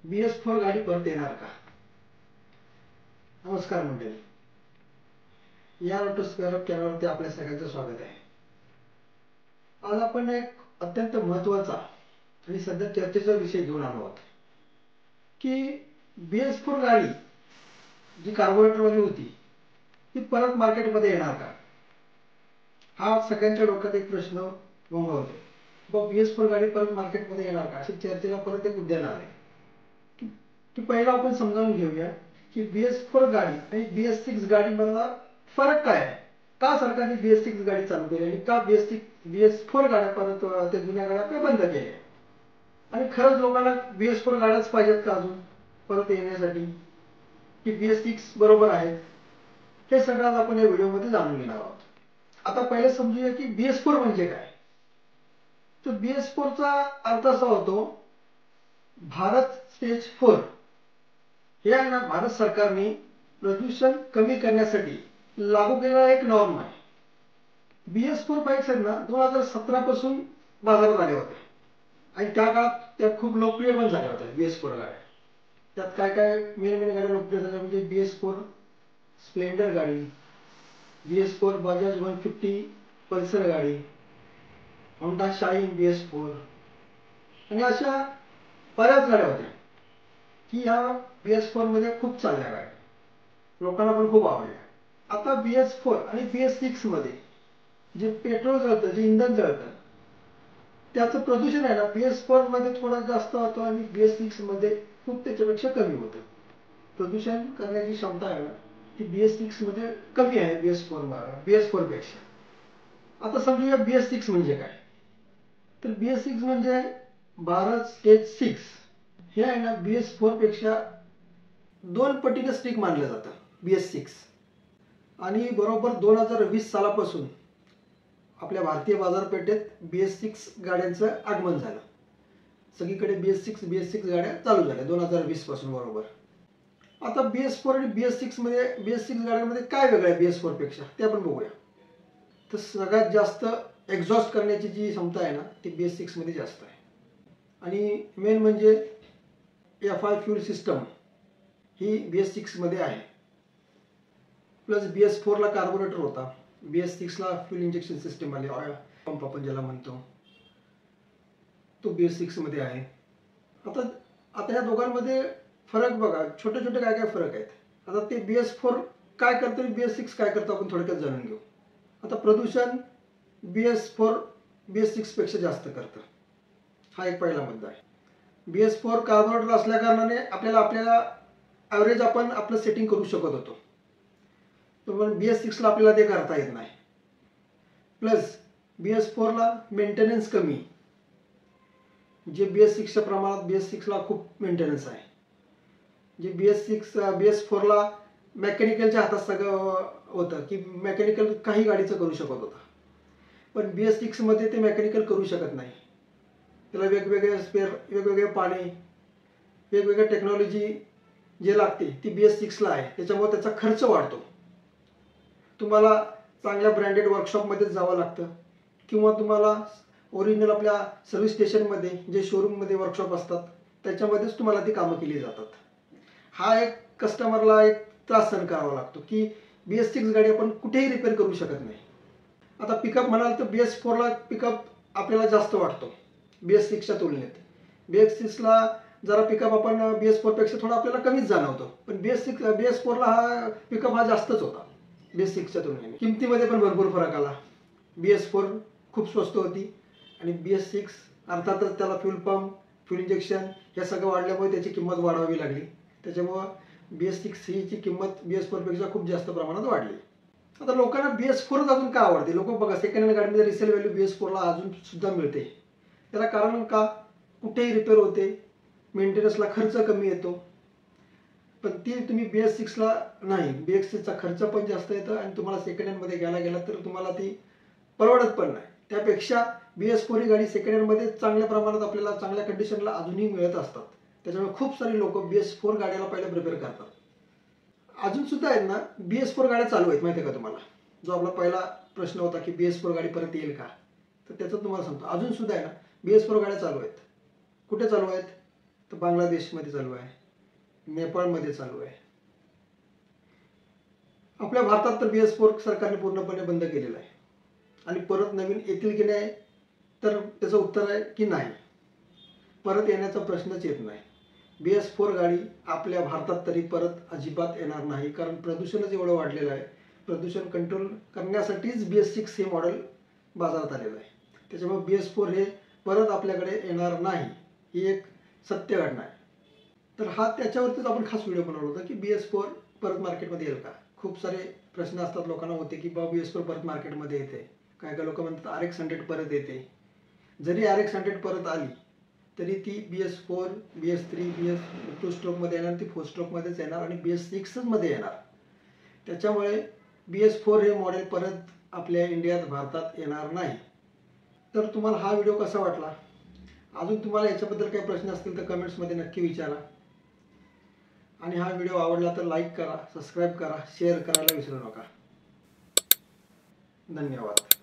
BS4 गाडी परत येणार का? नमस्कार मंडळी, या ऑटोस्क्वेअर चॅनलवरती आपल्या सगळ्यांचं स्वागत आहे. आज आपण एक अत्यंत महत्त्वाचा आणि सध्या चर्चेचा विषय घेऊन आलो आहोत की BS4 गाडी जी कार्बोरेटरवाली होती ती परत मार्केटमध्ये येणार का? हा सगळ्यांच्या डोक्यात एक प्रश्न घोंघावतो. मग BS4 गाडी परत मार्केटमध्ये येणार का अशी चर्चेला परत एक उद्यान आले की पहिला आपण समजावून घेऊया की BS4 गाडी आणि BS6 गाडीमधला फरक काय आहे. का सरकारने BS6 गाडी चालू केली आणि का BS4 गाड्या परत त्या जुन्या गाड्या का बंद केल्या आणि खरंच लोकांना BS4 गाड्याच पाहिजेत का अजून परत येण्यासाठी की BS6 बरोबर आहेत. हे सगळं आपण या व्हिडिओमध्ये जाणून घेणार आहोत. आता पहिले समजूया की BS4 म्हणजे काय. तर BS4 चा अर्थ असा होतो भारत स्टेज 4. हे आहे ना, भारत सरकारने प्रदूषण कमी करण्यासाठी लागू केलेला एक नॉर्म आहे. BS4 बाईक्स आहेत ना 2017 पासून बाजारात आल्या होत्या आणि त्या काळात त्या खूप लोकप्रिय पण झाल्या होत्या. BS4 गाड्या त्यात काय काय मेन गाड्या लोकप्रिय झाल्या म्हणजे BS4 स्प्लेंडर गाडी, BS4 बजाज 150 पल्सर गाडी, होंडा शाईन BS4 आणि अशा बऱ्याच गाड्या होत्या की ह्या BS4 मध्ये खूप चालल्या गाड्या, लोकांना पण खूप आवडल्या. आता BS4 आणि BS6 मध्ये जे पेट्रोल जळतं, जे इंधन जळतं, त्याचं प्रदूषण आहे ना BS4 मध्ये थोडं जास्त होतं आणि BS6 मध्ये खूप त्याच्यापेक्षा कमी होतं. प्रदूषण करण्याची क्षमता आहे ना ती BS6 मध्ये कमी आहे BS4 पेक्षा. आता समजूया BS6 म्हणजे काय. तर BS6 म्हणजे भारत स्टेज 6. हे आहे ना BS4 पेक्षा 2 पटीने स्ट्रिक्ट मानलं जातं BS6 आणि बरोबर 2020 सालापासून आपल्या भारतीय बाजारपेठेत BS6 गाड्यांचं आगमन झालं. सगळीकडे BS6 गाड्या चालू झाल्या 2020 पासून बरोबर. आता BS4 आणि BS6 गाड्यांमध्ये काय वेगळं आहे BS4 पेक्षा ते आपण बघूया. तर सगळ्यात जास्त एक्झॉस्ट करण्याची जी क्षमता आहे ना ती BS6 मध्ये जास्त आहे आणि मेन म्हणजे FI फ्यूल सिस्टम ही BS6 मध्ये आहे. प्लस BS4 ला कार्बोरेटर होता, BS6 ला फ्यूल इंजेक्शन सिस्टम आली, ऑयल पंप आपण ज्याला म्हणतो तो BS6 मध्ये आहे. आता या दोघांमध्ये फरक बघा, छोटे छोटे काय काय फरक आहेत. आता ते BS4 काय करतं आणि BS6 काय करतं आपण थोडक्यात जाणून घेऊ. आता प्रदूषण BS4 BS6 पेक्षा जास्त करतं, हा एक पहिला मुद्दा आहे. BS4 कार्बोरेटर असल्या कारणाने आपल्याला ॲव्हरेज आपण आपलं सेटिंग करू शकत होतो, पण BS6 ला आपल्याला ते करता येत नाही. प्लस BS4 ला मेंटेनन्स कमी, जे BS6 च्या प्रमाणात BS6 ला खूप मेंटेनन्स आहे. जे BS4 ला मेकॅनिकलच्या हातात सगळं होतं की मेकॅनिकल काही गाडीचं करू शकत होता, पण BS6 मध्ये ते मेकॅनिकल करू शकत नाही. त्याला वेगवेगळे स्पेअर, वेगवेगळे पाणी, वेगवेगळ्या टेक्नॉलॉजी जे लागते ती BS6 ला आहे. त्याच्यामुळे त्याचा खर्च वाढतो. तुम्हाला चांगल्या ब्रँडेड वर्कशॉपमध्येच जावं लागतं किंवा तुम्हाला ओरिजिनल आपल्या सर्व्हिस स्टेशनमध्ये जे शोरूममध्ये वर्कशॉप असतात त्याच्यामध्येच तुम्हाला ती कामं केली जातात. हा एक कस्टमरला एक त्रास सहन करावा लागतो की BS6 गाडी आपण कुठेही रिपेअर करू शकत नाही. आता पिकअप म्हणाल तर BS4 ला पिकअप आपल्याला जास्त वाटतो BS6 च्या तुलनेत. BS6 ला जरा पिकअप आपण BS4 पेक्षा थोडा आपल्याला कमीच जाणवतो, पण BS4 ला हा पिकअप हा जास्तच होता BS6 च्या तुलनेने. किमतीमध्ये पण भरपूर फरक आला. BS4 खूप स्वस्त होती आणि BS6 अर्थातच त्याला फ्यूल पंप, फ्यूल इंजेक्शन हे सगळं वाढल्यामुळे त्याची किंमत वाढवावी लागली. त्याच्यामुळं BS6 ची किंमत BS4 पेक्षा खूप जास्त प्रमाणात वाढली. आता लोकांना BS4 अजून का आवडते. लोक बघा सेकंड हँड गाडीमध्ये रिसेल व्हॅल्यू BS4 ला अजून सुद्धा मिळते. त्याला कारण का, कुठेही रिपेअर होते, मेंटेनन्सला खर्च कमी येतो. पण ती तुम्ही BS6 ला नाही, BS6 चा खर्च पण जास्त येतो आणि तुम्हाला सेकंड हँड मध्ये गेला तर तुम्हाला ती परवडत पण नाही. त्यापेक्षा BS4 ही गाडी सेकंड हँड मध्ये चांगल्या प्रमाणात आपल्याला चांगल्या कंडिशनला अजूनही मिळत असतात. त्याच्यामुळे खूप सारे लोक BS4 गाड्याला पहिला प्रिपेअर करतात. अजून सुद्धा आहेत ना BS4 गाड्या चालू आहेत माहिती आहे का तुम्हाला. जो आपला पहिला प्रश्न होता की BS4 गाडी परत येईल का, तर त्याचं तुम्हाला सांगतो अजून सुद्धा आहे ना BS4 गाड्या चालू आहेत. कुठे चालू आहेत तर बांगलादेशमध्ये चालू आहे, नेपाळमध्ये चालू आहे. आपल्या भारतात तर BS4 सरकारने पूर्णपणे बंद केलेलं आहे. आणि परत नवीन येतील की नाही, तर त्याचं उत्तर आहे की नाही. परत येण्याचा प्रश्नच येत नाही. BS4 गाडी आपल्या भारतात तरी परत अजिबात येणार नाही, कारण प्रदूषणच एवढं वाढलेलं आहे. प्रदूषण कंट्रोल करण्यासाठीच BS6 हे मॉडेल बाजारात आलेलं आहे. त्याच्यामुळे BS4 हे परत आपल्याकडे येणार नाही, ही एक सत्य घटना आहे. तर त्याच्यावरतीच आपण खास व्हिडिओ बनवला होता की BS4 परत मार्केटमध्ये येईल का. खूप सारे प्रश्न असतात लोकांना होते की बाबा BS4 परत मार्केटमध्ये येते. काय काय लोक म्हणतात RX100 परत येते. जरी RX100 परत आली तरी ती BS4, BS3, BS2 स्ट्रोकमध्ये येणार, ती 4 स्ट्रोकमध्येच येणार आणि BS6 मध्ये येणार. त्याच्यामुळे BS4 हे मॉडेल परत आपल्या इंडियात, भारतात येणार नाही. तर तुम्हाला हा व्हिडिओ कसा वाटला? अजून तुम्हाला याच्याबद्दल काही प्रश्न असतील तर कमेंट्समध्ये नक्की विचारा. आणि हा व्हिडिओ आवडला तर लाईक करा, सबस्क्राईब करा, शेअर करायला विसरू नका. धन्यवाद.